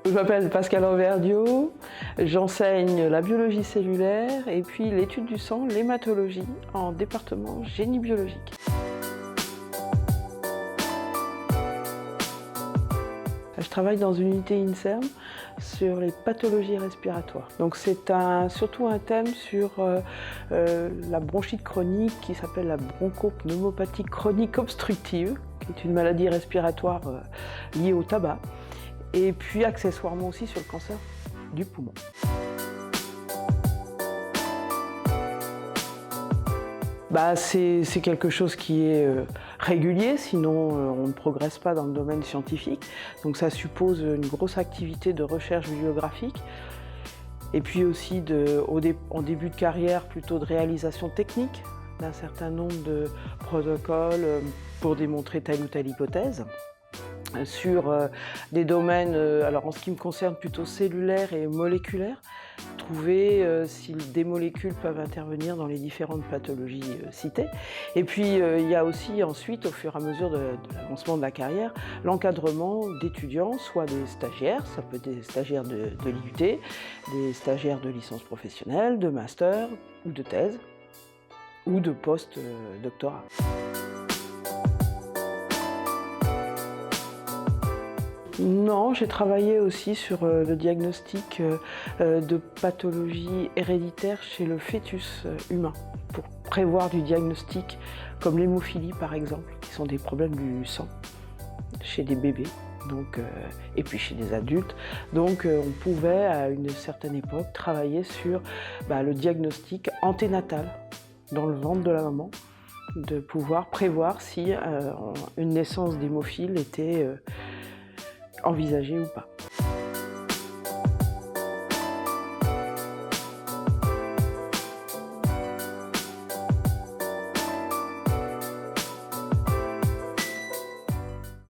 Je m'appelle Pascale Anverdio, j'enseigne la biologie cellulaire et puis l'étude du sang, l'hématologie, en département génie biologique. Je travaille dans une unité INSERM sur les pathologies respiratoires. Donc c'est surtout un thème sur la bronchite chronique qui s'appelle la bronchopneumopathie chronique obstructive, qui est une maladie respiratoire liée au tabac, et puis accessoirement aussi sur le cancer du poumon. C'est quelque chose qui est régulier, sinon on ne progresse pas dans le domaine scientifique. Donc ça suppose une grosse activité de recherche bibliographique et puis aussi en début de carrière plutôt de réalisation technique d'un certain nombre de protocoles pour démontrer telle ou telle hypothèse. Sur des domaines, alors en ce qui me concerne plutôt cellulaires et moléculaires, trouver si des molécules peuvent intervenir dans les différentes pathologies citées. Et puis il y a aussi ensuite, au fur et à mesure de l'avancement de la carrière, l'encadrement d'étudiants, soit des stagiaires, ça peut être des stagiaires de l'IUT, des stagiaires de licence professionnelle, de master ou de thèse, ou de post-doctorat. Non, j'ai travaillé aussi sur le diagnostic de pathologies héréditaires chez le fœtus humain, pour prévoir du diagnostic comme l'hémophilie par exemple, qui sont des problèmes du sang chez des bébés et puis chez des adultes. Donc on pouvait à une certaine époque travailler sur le diagnostic anténatal dans le ventre de la maman, de pouvoir prévoir si une naissance d'hémophile était envisagée ou pas.